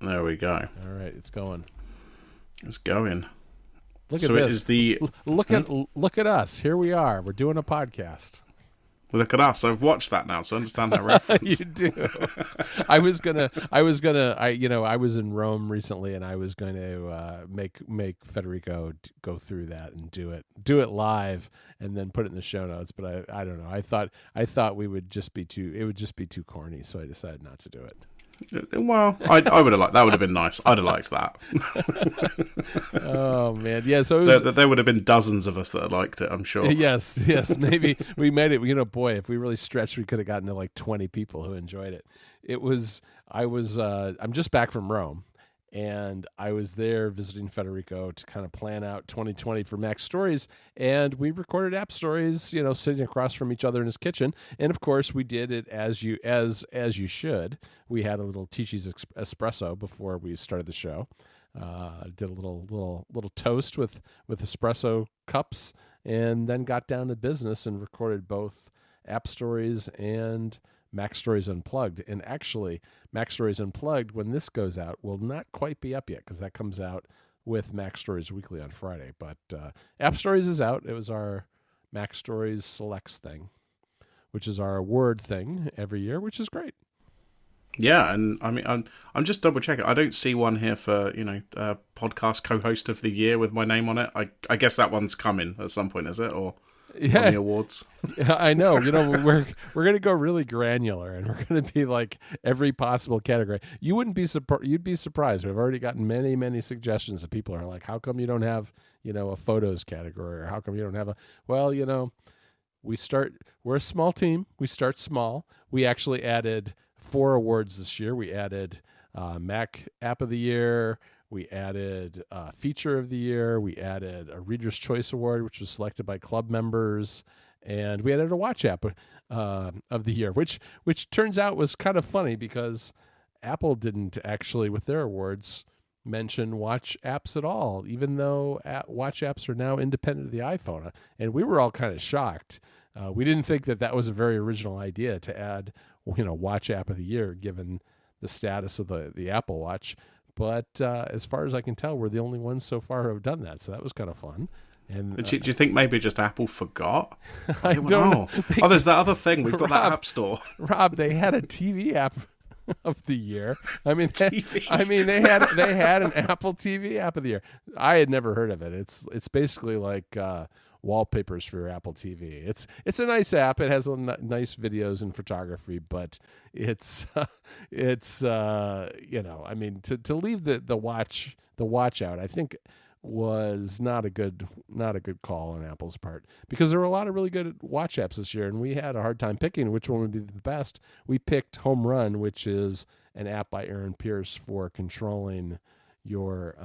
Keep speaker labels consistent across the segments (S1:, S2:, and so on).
S1: There we go.
S2: All right, it's going.
S1: It's going.
S2: Look at
S1: so
S2: this.
S1: It is the
S2: look at us. Here we are. We're doing a podcast.
S1: Look at us. I've watched that now, so I understand that reference.
S2: You do. I was in Rome recently, and I was going to make Federico go through that and do it live, and then put it in the show notes. But I don't know. I thought it would just be too corny, so I decided not to do it.
S1: Well, I would have liked that. Would have been nice. I'd have liked that.
S2: Oh man, yeah. So
S1: there would have been dozens of us that had liked it, I'm sure.
S2: Yes. Maybe we made it. Boy, if we really stretched, we could have gotten to like 20 people who enjoyed it. I'm just back from Rome, and I was there visiting Federico to kind of plan out 2020 for Mac Stories, and we recorded app stories, sitting across from each other in his kitchen. And of course, we did it as you should. We had a little Ticci's espresso before we started the show. Did a little toast with espresso cups, and then got down to business and recorded both App Stories and Mac Stories Unplugged. And actually, Mac Stories Unplugged, when this goes out, will not quite be up yet because that comes out with Mac Stories Weekly on Friday. But App Stories is out. It was our Mac Stories Selects thing, which is our award thing every year, which is great.
S1: Yeah, and I mean, I'm just double checking. I don't see one here for podcast co-host of the year with my name on it. I guess that one's coming at some point, is it? Or on the awards?
S2: Yeah, I know. We're gonna go really granular, and we're gonna be like every possible category. You'd be surprised. We've already gotten many suggestions that people are like, "How come you don't have a photos category, or how come you don't have a?" Well, we're a small team. We start small. We actually added 4 awards this year. We added Mac App of the Year. We added Feature of the Year. We added a Reader's Choice Award, which was selected by club members. And we added a Watch App of the Year, which turns out was kind of funny because Apple didn't actually, with their awards, mention watch apps at all, even though watch apps are now independent of the iPhone. And we were all kind of shocked. We didn't think that was a very original idea to add Watch App of the Year, given the status of the Apple Watch. But as far as I can tell, we're the only ones so far who have done that. So that was kind of fun. And
S1: do you think maybe just Apple forgot?
S2: I don't know.
S1: There's that other thing. We've got that App Store.
S2: Rob, they had a TV app of the year. I mean,
S1: TV.
S2: They had an Apple TV app of the year. I had never heard of it. It's basically like wallpapers for your Apple TV. It's a nice app. It has nice videos and photography, but it's to leave the watch out, I think was not a good call on Apple's part, because there were a lot of really good watch apps this year, and we had a hard time picking which one would be the best. We picked Home Run, which is an app by Aaron Pierce for controlling your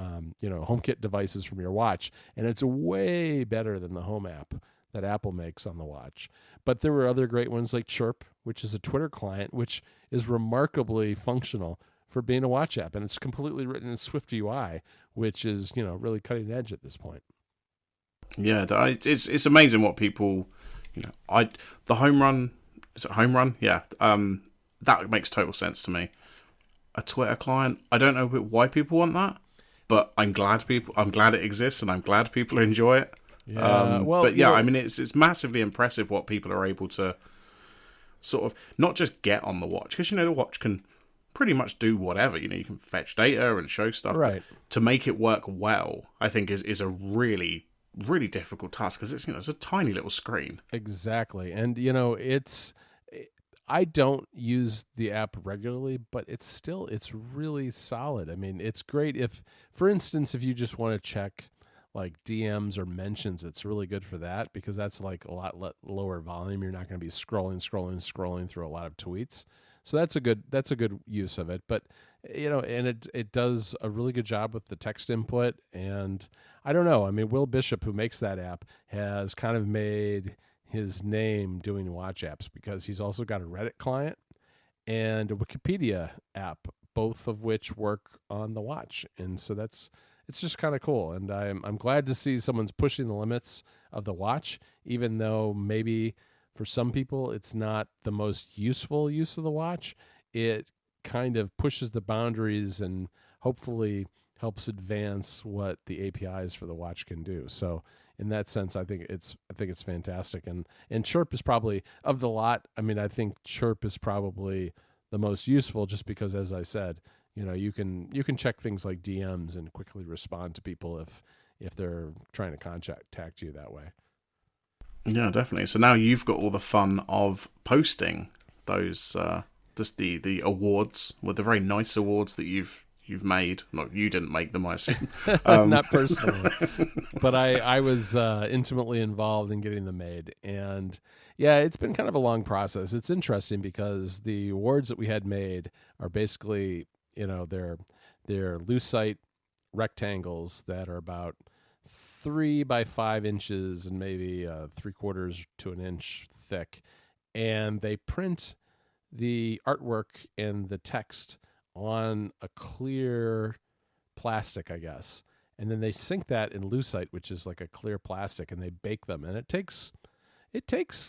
S2: HomeKit devices from your watch, and it's way better than the Home app that Apple makes on the watch. But there were other great ones like Chirp, which is a Twitter client, which is remarkably functional for being a watch app, and it's completely written in Swift UI, which is really cutting edge at this point.
S1: Yeah, it's amazing what people, the Home Run, is it Home Run? Yeah, that makes total sense to me. A Twitter client, I don't know why people want that, but I'm glad it exists, and I'm glad people enjoy it.
S2: Yeah,
S1: I mean, it's massively impressive what people are able to sort of not just get on the watch, because the watch can pretty much do whatever. You can fetch data and show stuff,
S2: right?
S1: But to make it work well, I think is a really, really difficult task, because it's a tiny little screen.
S2: Exactly, and I don't use the app regularly, but it's really solid. I mean, it's great if, for instance, if you just want to check like DMs or mentions, it's really good for that, because that's like a lot lower volume. You're not going to be scrolling through a lot of tweets. So that's a good use of it. But and it does a really good job with the text input. And I don't know. I mean, Will Bishop, who makes that app, has kind of made his name doing watch apps, because he's also got a Reddit client and a Wikipedia app, both of which work on the watch. And so it's just kind of cool. And I'm glad to see someone's pushing the limits of the watch, even though maybe for some people it's not the most useful use of the watch. It kind of pushes the boundaries and hopefully helps advance what the APIs for the watch can do. So in that sense, I think it's fantastic. And Chirp is probably, of the lot, I mean, I think Chirp is probably the most useful, just because, as I said, you can check things like DMs and quickly respond to people if they're trying to contact you that way.
S1: Yeah, definitely. So now you've got all the fun of posting those just the awards, with the very nice awards that you've made. No, you didn't make them, I assume.
S2: Not personally, but I was intimately involved in getting them made. And yeah, it's been kind of a long process. It's interesting because the awards that we had made are basically, they're lucite rectangles that are about 3 by 5 inches and maybe 3/4 to an inch thick, and they print the artwork and the text on a clear plastic, I guess, and then they sink that in lucite, which is like a clear plastic, and they bake them, and it takes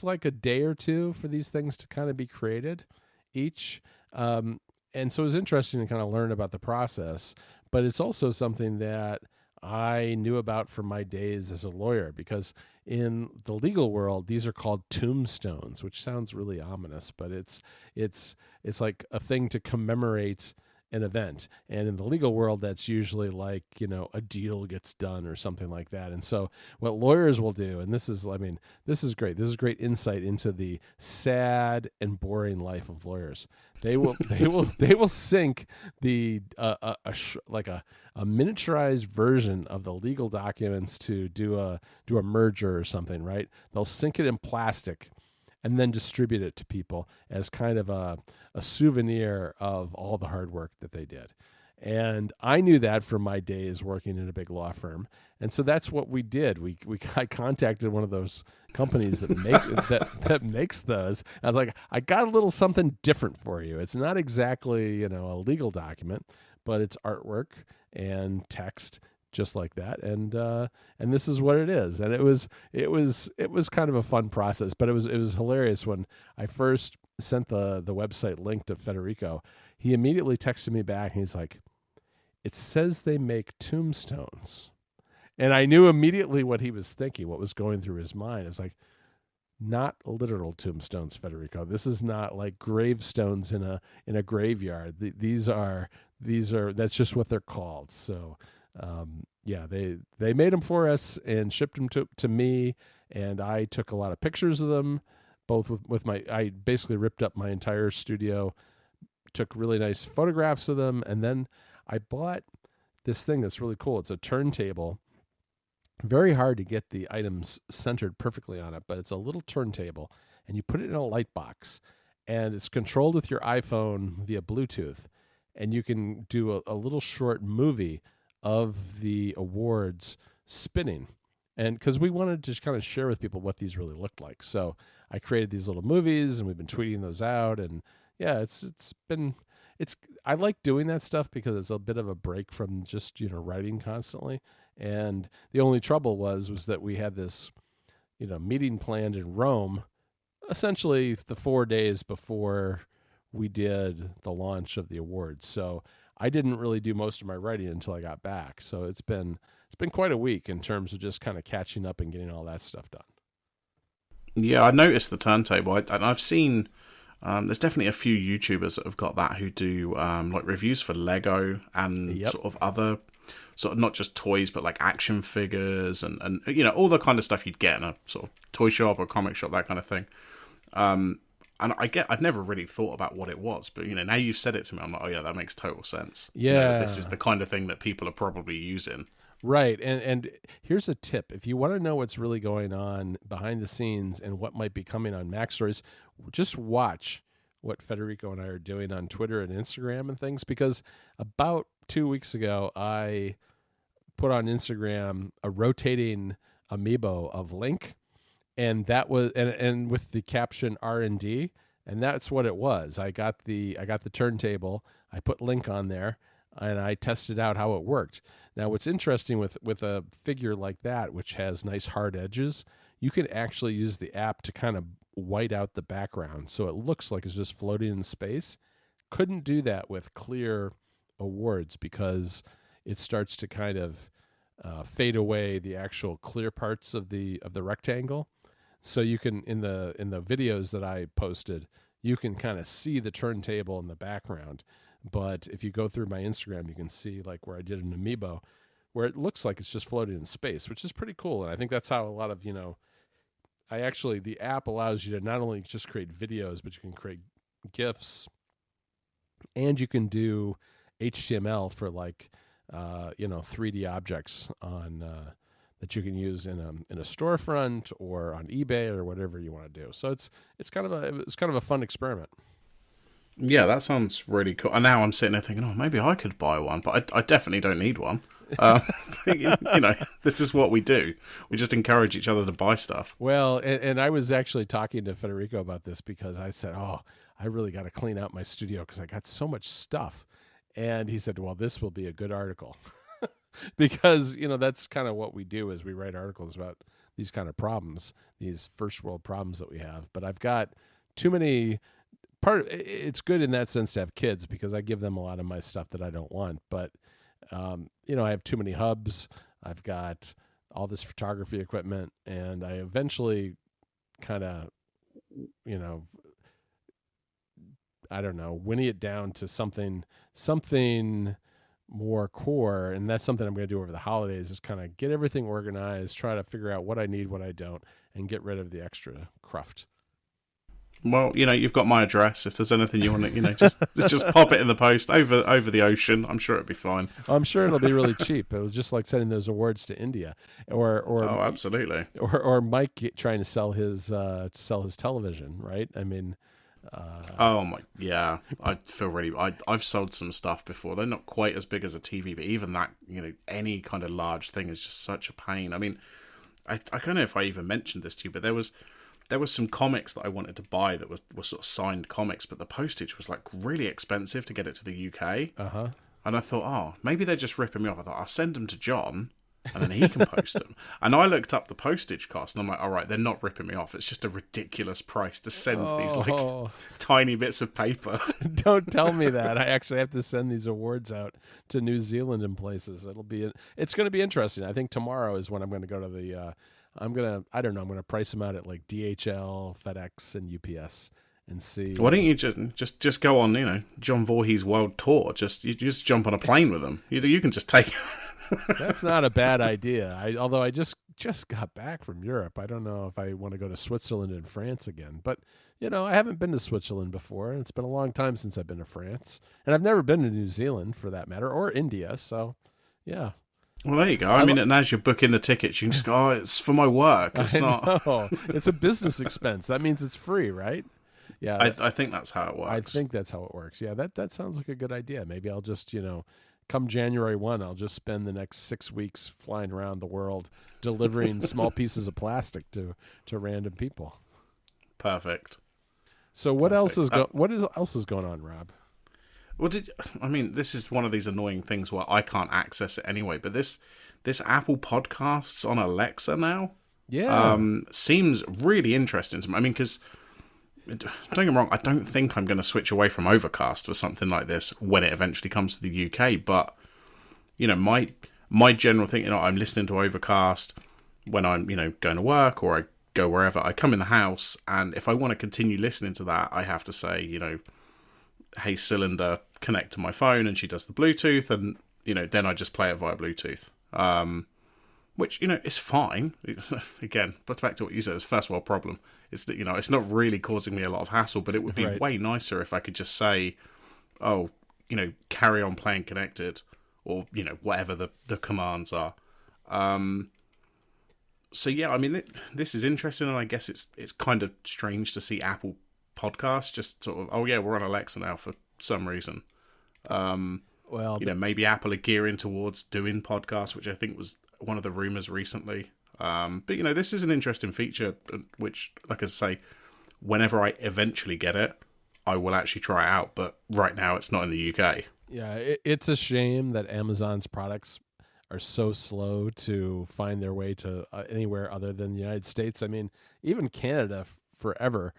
S2: like a day or two for these things to kind of be created each. And so it was interesting to kind of learn about the process, but it's also something that I knew about from my days as a lawyer, because in the legal world, these are called tombstones, which sounds really ominous, but it's like a thing to commemorate an event. And in the legal world, that's usually like, a deal gets done or something like that. And so what lawyers will do, and this is great. This is great insight into the sad and boring life of lawyers. They will sync the like a miniaturized version of the legal documents to do a merger or something, right? They'll sync it in plastic and then distribute it to people as kind of a souvenir of all the hard work that they did. And I knew that from my days working in a big law firm. And so that's what we did. I contacted one of those companies that that makes those. I was like, I got a little something different for you. It's not exactly, a legal document, but it's artwork and text just like that. And this is what it is. And it was kind of a fun process, but it was hilarious when I first sent the website link to Federico. He immediately texted me back and he's like, "It says they make tombstones." And I knew immediately what he was thinking, what was going through his mind. It's like, not literal tombstones, Federico. This is not like gravestones in a graveyard. These are that's just what they're called. So yeah, they made them for us and shipped them to me, and I took a lot of pictures of them, both with I basically ripped up my entire studio, took really nice photographs of them, and then I bought this thing that's really cool. It's a turntable. Very hard to get the items centered perfectly on it, but it's a little turntable, and you put it in a light box, and it's controlled with your iPhone via Bluetooth, and you can do a little short movie of the awards spinning. And because we wanted to kind of share with people what these really looked like. So I created these little movies, and we've been tweeting those out. And yeah, I like doing that stuff because it's a bit of a break from just, writing constantly. And the only trouble was that we had this, meeting planned in Rome, essentially the 4 days before we did the launch of the awards. So I didn't really do most of my writing until I got back. So it's been quite a week in terms of just kind of catching up and getting all that stuff done.
S1: Yeah, I noticed the turntable, and I've seen there's definitely a few YouTubers that have got that who do like reviews for Lego and sort of other sort of not just toys but like action figures and all the kind of stuff you'd get in a sort of toy shop or comic shop, that kind of thing. And I'd never really thought about what it was, but now you've said it to me, I'm like, oh yeah, that makes total sense.
S2: Yeah,
S1: this is the kind of thing that people are probably using.
S2: Right. And here's a tip. If you want to know what's really going on behind the scenes and what might be coming on Mac Stories, just watch what Federico and I are doing on Twitter and Instagram and things, because about 2 weeks ago, I put on Instagram a rotating amiibo of Link, and that was and with the caption R&D, and that's what it was. I got the turntable, I put Link on there, and I tested out how it worked. Now, what's interesting with a figure like that, which has nice hard edges, you can actually use the app to kind of white out the background, so it looks like it's just floating in space. couldn't do that with clear awards because it starts to kind of fade away the actual clear parts of the rectangle. So you can in the videos that I posted, you can kind of see the turntable in the background. But if you go through my Instagram, you can see like where I did an amiibo, where it looks like it's just floating in space, which is pretty cool. And I think that's how a lot of the app allows you to not only just create videos, but you can create GIFs, and you can do HTML for like 3D objects on that you can use in a storefront or on eBay or whatever you want to do. So it's kind of a fun experiment.
S1: Yeah, that sounds really cool. And now I'm sitting there thinking, oh, maybe I could buy one, but I definitely don't need one. This is what we do. We just encourage each other to buy stuff.
S2: Well, and I was actually talking to Federico about this because I said, oh, I really got to clean out my studio because I got so much stuff. And he said, well, this will be a good article. Because, that's kind of what we do is we write articles about these kind of problems, these first world problems that we have. But I've got too many it's good in that sense to have kids because I give them a lot of my stuff that I don't want. But, I have too many hubs. I've got all this photography equipment, and I eventually kind of, I don't know, winnie it down to something more core. And that's something I'm going to do over the holidays is kind of get everything organized, try to figure out what I need, what I don't, and get rid of the extra cruft.
S1: Well, you've got my address. If there's anything you want to, just pop it in the post over the ocean. I'm sure it'll be fine.
S2: I'm sure it'll be really cheap. It was just like sending those awards to India, or
S1: oh, absolutely,
S2: or Mike trying to sell his television, right? I mean,
S1: oh my, yeah. I feel really. I've sold some stuff before. They're not quite as big as a TV, but even that, any kind of large thing is just such a pain. I mean, I don't know if I even mentioned this to you, but there was some comics that I wanted to buy that were sort of signed comics, but the postage was like really expensive to get it to the UK.
S2: Uh-huh.
S1: And I thought, oh, maybe they're just ripping me off. I thought, I'll send them to John, and then he can post them. And I looked up the postage cost, and I'm like, all right, they're not ripping me off. It's just a ridiculous price to send these like tiny bits of paper.
S2: Don't tell me that. I actually have to send these awards out to New Zealand and places. It's going to be interesting. I think tomorrow is when I'm going to go to the. I'm going to price them out at like DHL, FedEx, and UPS and see.
S1: Why don't you just go on, John Voorhees world tour? You just jump on a plane with them. You can just take.
S2: That's not a bad idea. Although I just got back from Europe. I don't know if I want to go to Switzerland and France again. But, I haven't been to Switzerland before. And it's been a long time since I've been to France. And I've never been to New Zealand, for that matter, or India. So, yeah.
S1: Well, there you go. I mean, and as you're booking the tickets, you can just go, oh, it's for my work. It's not.
S2: It's a business expense. That means it's free, right? Yeah.
S1: I think that's how it works.
S2: I think that's how it works. Yeah, that sounds like a good idea. Maybe I'll just, come January 1, I'll just spend the next 6 weeks flying around the world delivering small pieces of plastic to random people.
S1: Perfect.
S2: So what else is going on, Rob?
S1: Well, this is one of these annoying things where I can't access it anyway, but this Apple Podcasts on Alexa now seems really interesting to me. I mean, because don't get me wrong, I don't think I'm going to switch away from Overcast for something like this when it eventually comes to the UK, but, my general thing, I'm listening to Overcast when I'm, going to work or I go wherever. I come in the house, and if I want to continue listening to that, I have to say, hey, Cylinder, connect to my phone, and she does the Bluetooth, and then I just play it via Bluetooth, which is fine. Again, but back to what you said, it's a first world problem. It's that it's not really causing me a lot of hassle, but it would be way nicer if I could just say, oh, carry on playing connected, or whatever the commands are. So yeah, I mean, this is interesting, and I guess it's kind of strange to see Apple Podcasts just sort of, oh yeah, we're on Alexa now for some reason. Maybe Apple are gearing towards doing podcasts, which I think was one of the rumors recently. But this is an interesting feature, which, like I say, whenever I eventually get it, I will actually try it out. But right now, it's not in the UK.
S2: Yeah, it's a shame that Amazon's products are so slow to find their way to anywhere other than the United States. I mean, even Canada forever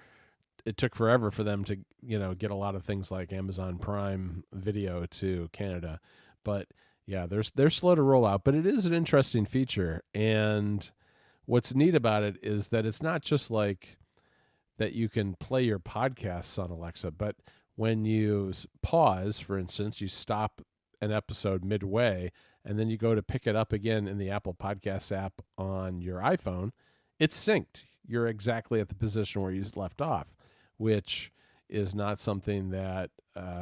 S2: it took forever for them to, get a lot of things like Amazon Prime Video to Canada. But yeah, they're slow to roll out, but it is an interesting feature. And what's neat about it is that it's not just like that you can play your podcasts on Alexa, but when you pause, for instance, you stop an episode midway, and then you go to pick it up again in the Apple Podcasts app on your iPhone, it's synced. You're exactly at the position where you left off, which is not something that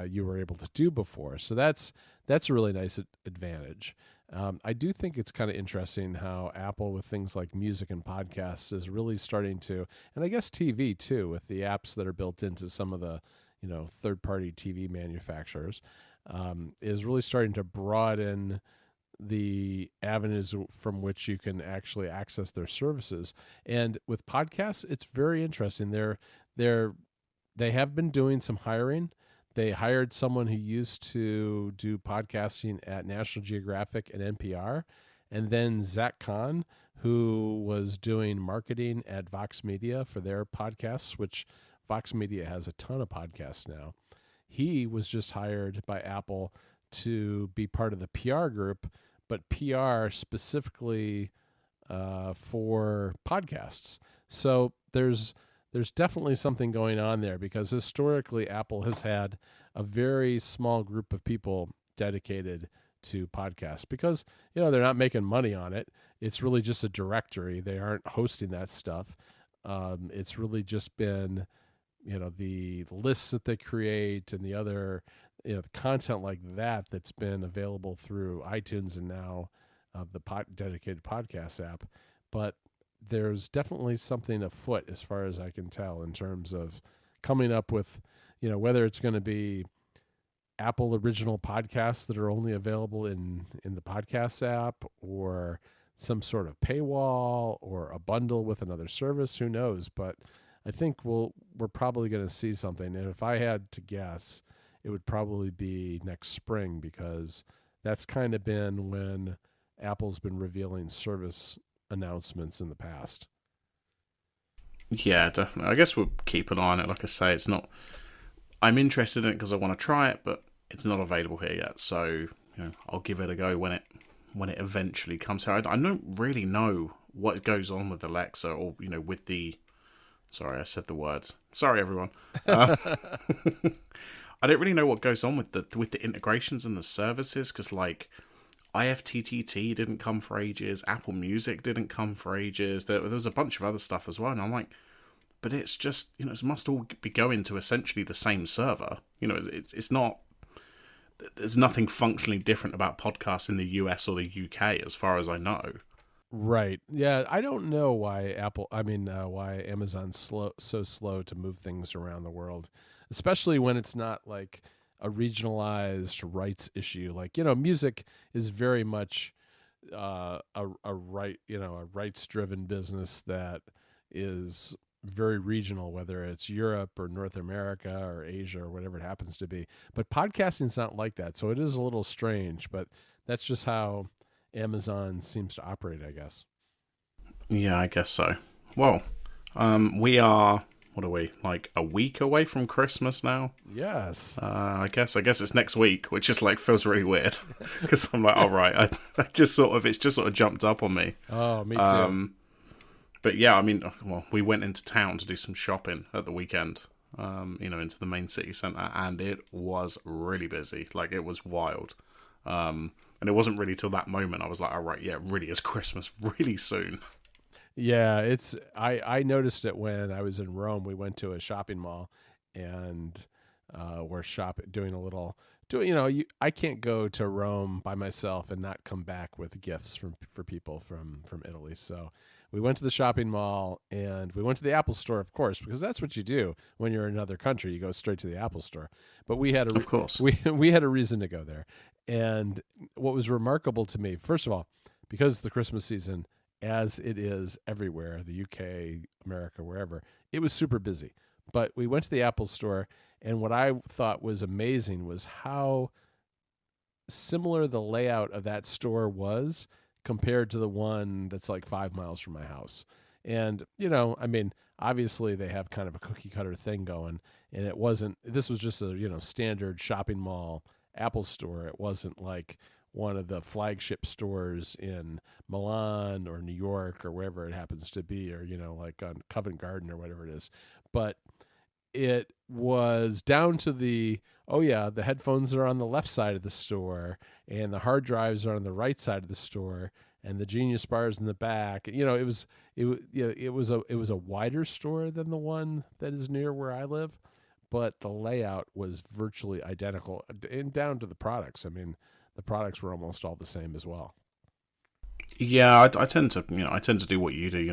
S2: you were able to do before. So that's a really nice advantage. I do think it's kind of interesting how Apple, with things like music and podcasts, is really starting to, and I guess TV too, with the apps that are built into some of the third-party TV manufacturers, is really starting to broaden the avenues from which you can actually access their services. And with podcasts, it's very interesting. They have been doing some hiring. They hired someone who used to do podcasting at National Geographic and NPR, and then Zach Kahn, who was doing marketing at Vox Media for their podcasts, which Vox Media has a ton of podcasts now. He was just hired by Apple to be part of the PR group, but PR specifically for podcasts. So there's definitely something going on there, because historically Apple has had a very small group of people dedicated to podcasts, because they're not making money on it. It's really just a directory. They aren't hosting that stuff. It's really just been the lists that they create and the other the content like that's been available through iTunes and now the dedicated podcast app. But there's definitely something afoot, as far as I can tell, in terms of coming up with, whether it's going to be Apple original podcasts that are only available in the podcast app, or some sort of paywall, or a bundle with another service. Who knows? But I think we're probably going to see something. And if I had to guess, it would probably be next spring, because that's kind of been when Apple's been revealing service announcements in the past.
S1: Yeah, definitely. I guess we'll keep an eye on it. Like I say, it's not. I'm interested in it because I want to try it, but it's not available here yet. So I'll give it a go when it eventually comes here. I don't really know what goes on with Alexa, or with the. Sorry, I said the words. Sorry, everyone. I don't really know what goes on with the integrations and the services, because like IFTTT didn't come for ages, Apple Music didn't come for ages. There was a bunch of other stuff as well, and I'm like, but it's just it must all be going to essentially the same server. It's not. There's nothing functionally different about podcasts in the US or the UK, as far as I know.
S2: Right. Yeah. I don't know why why Amazon's so slow to move things around the world, especially when it's not like a regionalized rights issue. Like, music is very much a rights-driven business that is very regional, whether it's Europe or North America or Asia or whatever it happens to be. But podcasting's not like that, so it is a little strange. But that's just how Amazon seems to operate, I guess.
S1: Yeah, I guess so. Well, we are, what are we, like a week away from Christmas now?
S2: Yes.
S1: I guess it's next week, which just like feels really weird, because I'm like, all right, it's just sort of jumped up on me.
S2: Oh, me too.
S1: But yeah, we went into town to do some shopping at the weekend, into the main city centre, and it was really busy. Like, it was wild. And it wasn't really till that moment I was like, all right, yeah, it really is Christmas really soon.
S2: Yeah, I noticed it when I was in Rome. We went to a shopping mall, and we're I can't go to Rome by myself and not come back with gifts for people from Italy. So we went to the shopping mall, and we went to the Apple store, of course, because that's what you do when you're in another country. You go straight to the Apple store. But we had
S1: of course
S2: we had a reason to go there. And what was remarkable to me, first of all, because it's the Christmas season, as it is everywhere, the UK, America, wherever, it was super busy. But we went to the Apple store, and what I thought was amazing was how similar the layout of that store was compared to the one that's like 5 miles from my house. And, I mean, obviously they have kind of a cookie cutter thing going, and this was just a, standard shopping mall Apple store. It wasn't like one of the flagship stores in Milan or New York or wherever it happens to be, or, like on Covent Garden or whatever it is. But it was down to the headphones are on the left side of the store and the hard drives are on the right side of the store and the Genius bars in the back. It was a wider store than the one that is near where I live, but the layout was virtually identical, and down to the products. I mean, the products were almost all the same as well.
S1: Yeah, I tend to do what you do.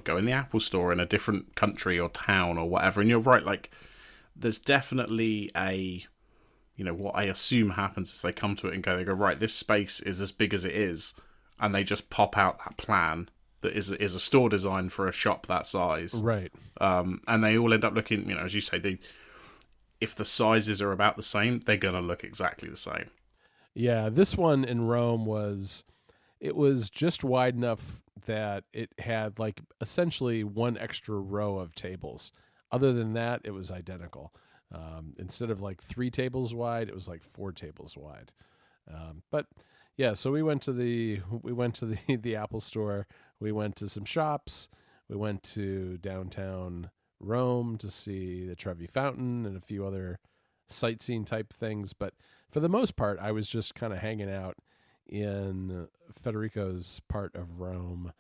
S1: Go in the Apple store in a different country or town or whatever. And you're right, like there's definitely what I assume happens is they come to it and they go, right, this space is as big as it is, and they just pop out that plan that is a store design for a shop that size,
S2: right?
S1: And they all end up looking, as you say, if the sizes are about the same, they're gonna look exactly the same.
S2: Yeah, this one in Rome was just wide enough that it had like essentially one extra row of tables. Other than that, it was identical. Instead of like 3 tables wide, it was like 4 tables wide. But yeah, so we went to the Apple store. We went to some shops. We went to downtown Rome to see the Trevi Fountain and a few other sightseeing type things. But for the most part, I was just kind of hanging out in Federico's part of Rome,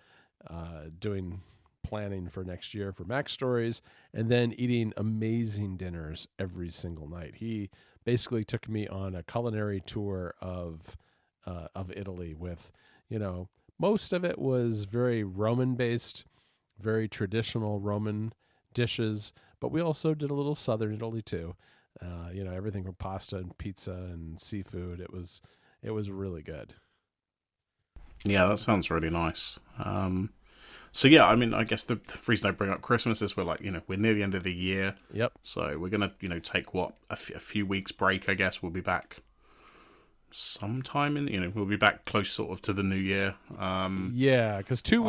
S2: doing planning for next year for Mac Stories, and then eating amazing dinners every single night. He basically took me on a culinary tour of Italy with, most of it was very Roman based, very traditional Roman dishes, but we also did a little Southern Italy too. Everything from pasta and pizza and seafood. It was really good.
S1: Yeah, that sounds really nice. So yeah, I mean, I guess the reason I bring up Christmas is we're near the end of the year.
S2: Yep.
S1: So we're gonna take a few weeks break. I guess we'll be back sometime we'll be back close sort of to the new year.
S2: Yeah, because 2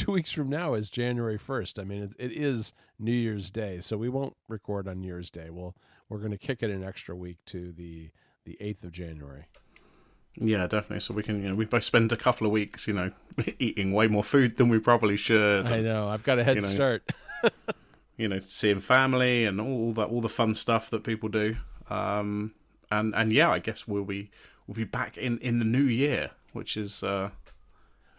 S2: weeks from now is January 1st. I mean, it is New Year's Day, so we won't record on New Year's Day. We're going to kick it an extra week to the 8th of January.
S1: Yeah, definitely. So we can, we both spend a couple of weeks, eating way more food than we probably should.
S2: I know. I've got a head start.
S1: Seeing family and all the fun stuff that people do. And yeah, I guess we'll be back in the new year, which is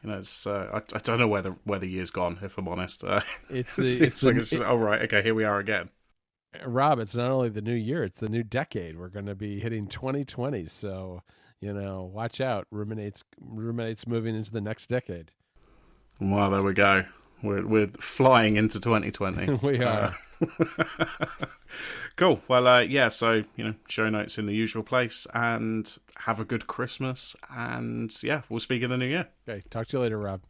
S1: it's I don't know where the year's gone, if I'm honest. Oh right, okay, here we are again.
S2: Rob, it's not only the new year, it's the new decade. We're going to be hitting 2020, so watch out. Ruminate's moving into the next decade.
S1: Well, there we go. We're flying into 2020.
S2: We are.
S1: Cool. Well, yeah. So show notes in the usual place, and have a good Christmas. And yeah, we'll speak in the new year.
S2: Okay. Talk to you later, Rob.